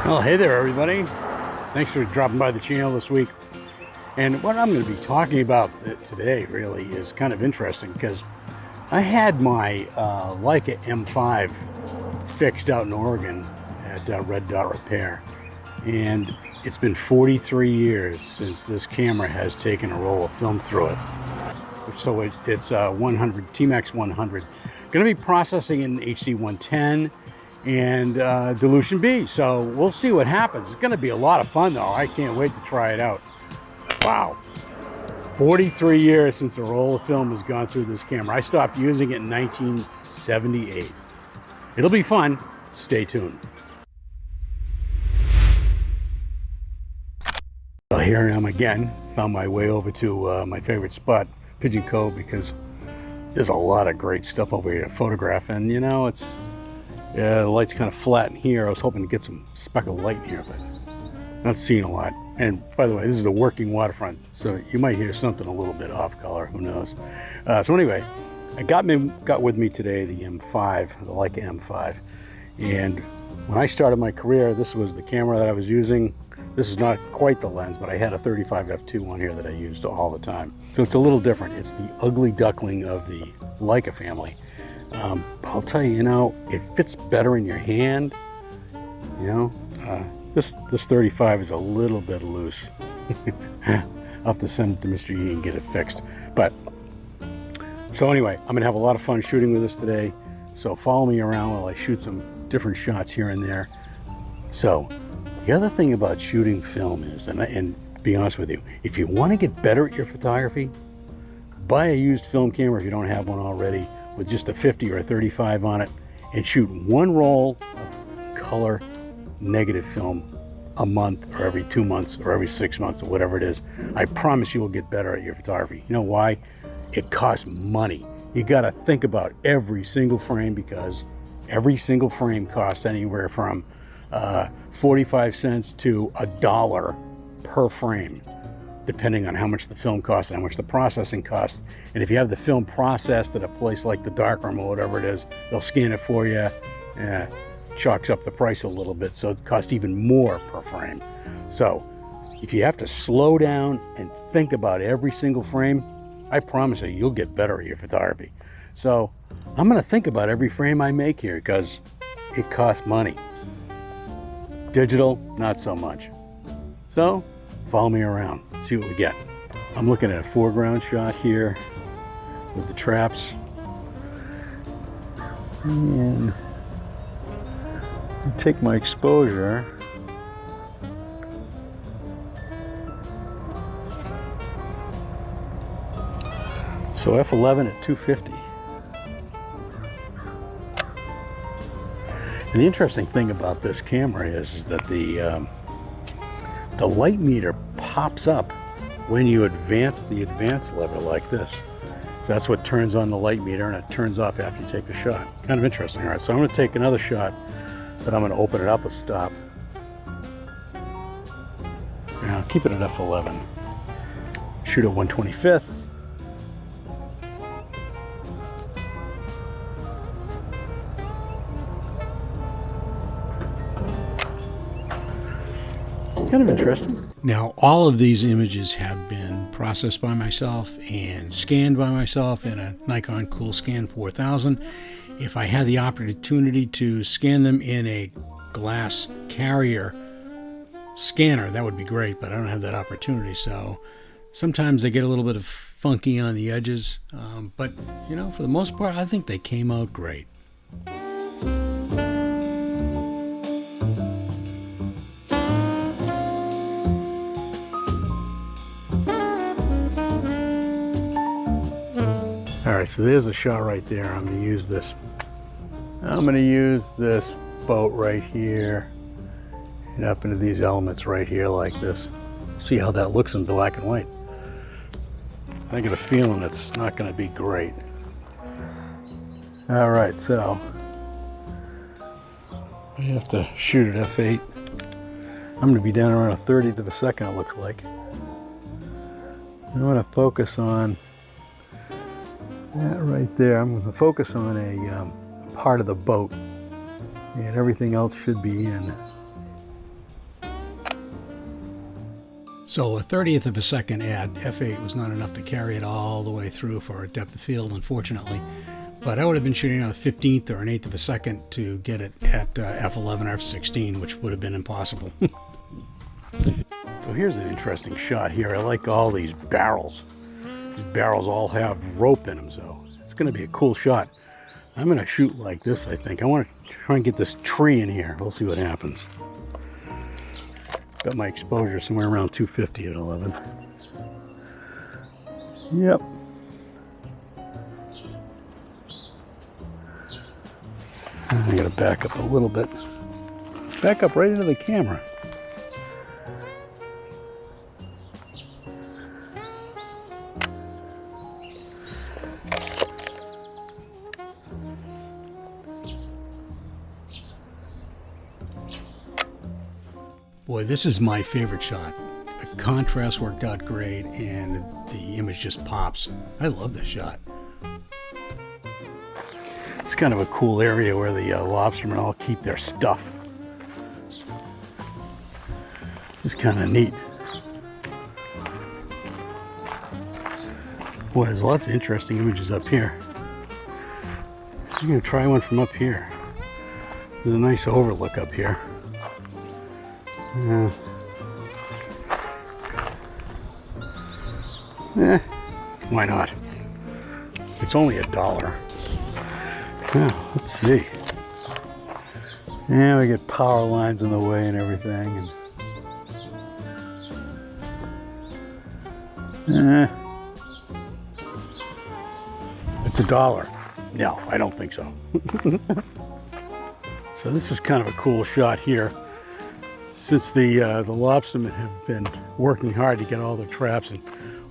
Well, hey there, everybody. Thanks for dropping by the channel this week. And what I'm going to be talking about today really is kind of interesting because I had my Leica M5 fixed out in Oregon at Red Dot Repair. And it's been 43 years since this camera has taken a roll of film through it. So it's 100, T-Max 100. Going to be processing in HD 110 and dilution B. So we'll see what happens. It's going to be a lot of fun though. I can't wait to try it out. Wow. 43 years since a roll of film has gone through this camera. I stopped using it in 1978. It'll be fun. Stay tuned. Well, here I am again. Found my way over to my favorite spot, Pigeon Cove, because there's a lot of great stuff over here to photograph. And you know, the light's kind of flat in here. I was hoping to get some speckled light in here, but not seeing a lot. And by the way, this is the working waterfront, so you might hear something a little bit off color, who knows. So anyway, I got with me today the M5, the Leica M5. And when I started my career, this was the camera that I was using. This is not quite the lens, but I had a 35 f2 on here that I used all the time. So it's a little different. It's the ugly duckling of the Leica family. But I'll tell you, it fits better in your hand. This 35 is a little bit loose. I'll have to send it to Mr. E and get it fixed. So anyway, I'm gonna have a lot of fun shooting with this today. So follow me around while I shoot some different shots here and there. So the other thing about shooting film is, and to be honest with you, if you want to get better at your photography, buy a used film camera if you don't have one already, with just a 50 or a 35 on it, and shoot one roll of color negative film a month or every 2 months or every 6 months or whatever it is. I promise you will get better at your photography. You know why? It costs money. You got to think about every single frame, because every single frame costs anywhere from 45 cents to $1 per frame, depending on how much the film costs and how much the processing costs. And if you have the film processed at a place like the darkroom or whatever it is, they'll scan it for you. Chalks up the price a little bit, so it costs even more per frame. So if you have to slow down and think about every single frame, I promise you, you'll get better at your photography. So I'm going to think about every frame I make here, because it costs money. Digital, not so much. So follow me around, see what we get. I'm looking at a foreground shot here with the traps. And take my exposure. So f11 at 250. And the interesting thing about this camera is that the light meter pops up when you advance the advance lever like this. So that's what turns on the light meter, and it turns off after you take the shot. Kind of interesting. All right, so I'm going to take another shot, but I'm going to open it up a stop. Now keep it at f11. Shoot at 1/25. Kind of interesting. Now, all of these images have been processed by myself and scanned by myself in a Nikon Cool Scan 4000. If I had the opportunity to scan them in a glass carrier scanner, that would be great, but I don't have that opportunity. So sometimes they get a little bit of funky on the edges, but for the most part, I think they came out great. All right, so there's a shot right there. I'm going to use this. Boat right here and up into these elements right here like this. See how that looks in black and white. I get a feeling it's not going to be great. All right, so I have to shoot at f8. I'm going to be down around a 30th of a second, it looks like. I want to focus on that right there. I'm going to focus on a part of the boat, and everything else should be in. So a 30th of a second at f8 was not enough to carry it all the way through for a depth of field, unfortunately. But I would have been shooting on a 15th or an 1/8 of a second to get it at f11 or f16, which would have been impossible. So here's an interesting shot here. I like all these barrels. These barrels all have rope in them, so it's going to be a cool shot. I'm going to shoot like this, I think. I want to try and get this tree in here. We'll see what happens. Got my exposure somewhere around 250 at 11. Yep. I gotta back up a little bit. Back up right into the camera. Boy, this is my favorite shot. The contrast worked out great and the image just pops. I love this shot. It's kind of a cool area where the lobstermen all keep their stuff. This is kind of neat. Boy, there's lots of interesting images up here. I'm going to try one from up here. There's a nice overlook up here. Why not? It's only $1. Now, let's see. Yeah, we get power lines in the way and everything. And it's $1. No, I don't think so. So this is kind of a cool shot here. Since the lobstermen have been working hard to get all their traps and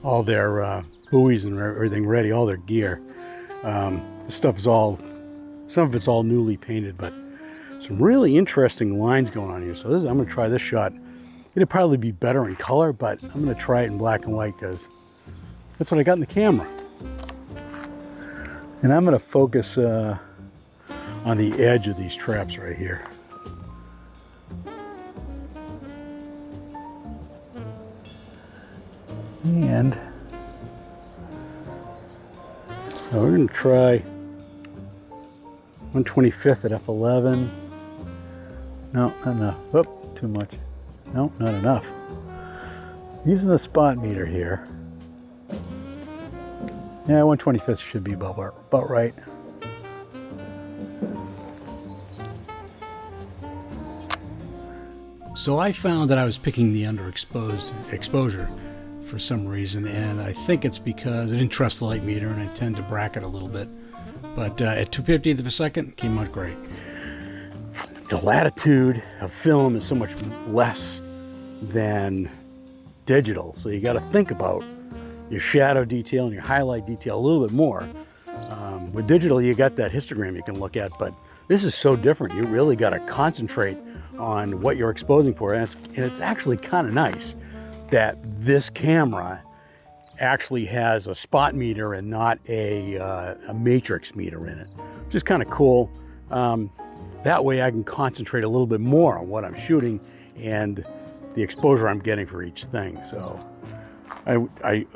all their buoys and everything ready, all their gear. This stuff is all, some of it's all newly painted, but some really interesting lines going on here. So this, I'm going to try this shot. It'd probably be better in color, but I'm going to try it in black and white because that's what I got in the camera. And I'm going to focus on the edge of these traps right here. And so we're going to try 1/25 at f11. No, not enough. Oop, too much. No, not enough. Using the spot meter here. Yeah, 1/25 should be about right. So I found that I was picking the underexposed exposure for some reason, and I think it's because I didn't trust the light meter and I tend to bracket a little bit. But at 2/50th of a second, it came out great. The latitude of film is so much less than digital, so you got to think about your shadow detail and your highlight detail a little bit more. With digital, you got that histogram you can look at, but this is so different. You really got to concentrate on what you're exposing for, and it's actually kind of nice that this camera actually has a spot meter and not a matrix meter in it, which is kind of cool. That way I can concentrate a little bit more on what I'm shooting and the exposure I'm getting for each thing. So I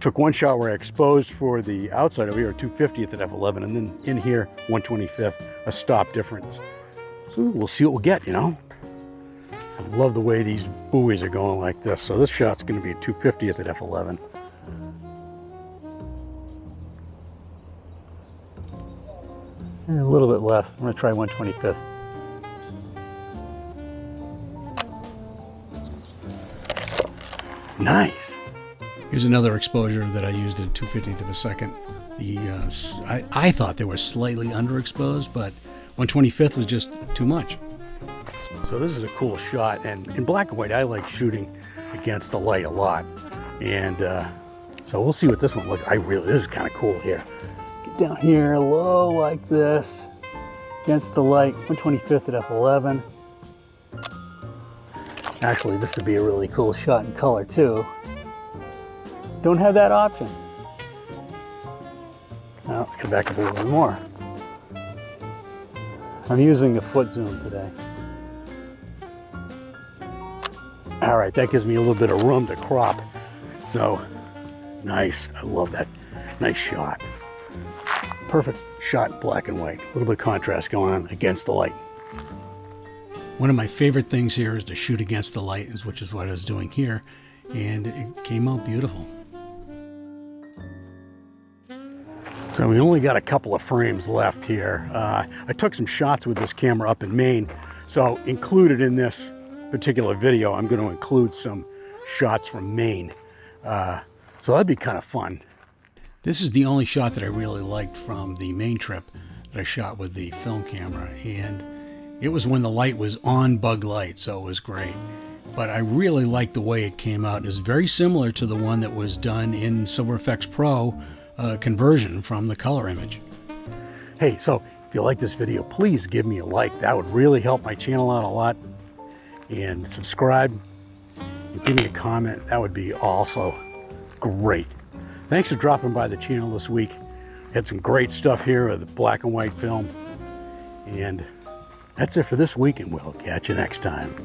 took one shot where I exposed for the outside over here at 2/50th at f11, and then in here 1/25th, a stop difference. So we'll see what we'll get, you know. I love the way these buoys are going like this. So this shot's going to be at 2/50th at f11. And a little bit less. I'm going to try 1/25th. Nice. Here's another exposure that I used at 2/50th of a second. I thought they were slightly underexposed, but 1/25th was just too much. So this is a cool shot, and in black and white I like shooting against the light a lot, and so we'll see what this one looks like. This is kind of cool here. Get down here low like this against the light, 1/25th at f11. Actually, this would be a really cool shot in color too. Don't have that option. Now let's get back up a little bit more. I'm using the foot zoom today. All All right, that gives me a little bit of room to crop. So, nice. I love that. Nice shot. Perfect shot in black and white. A little bit of contrast going on against the light. One of my favorite things here is to shoot against the light, which is what I was doing here, and it came out beautiful. So we only got a couple of frames left here. I took some shots with this camera up in Maine, so included in this particular video, I'm going to include some shots from Maine. So that'd be kind of fun. This is the only shot that I really liked from the Maine trip that I shot with the film camera, and it was when the light was on bug light, so it was great. But I really liked the way it came out. It's very similar to the one that was done in Silver FX Pro conversion from the color image. Hey, so if you like this video, please give me a like. That would really help my channel out a lot. And subscribe and give me a comment. That would be also great. Thanks for dropping by the channel this week. Had some great stuff here with the black and white film. And that's it for this week, and we'll catch you next time.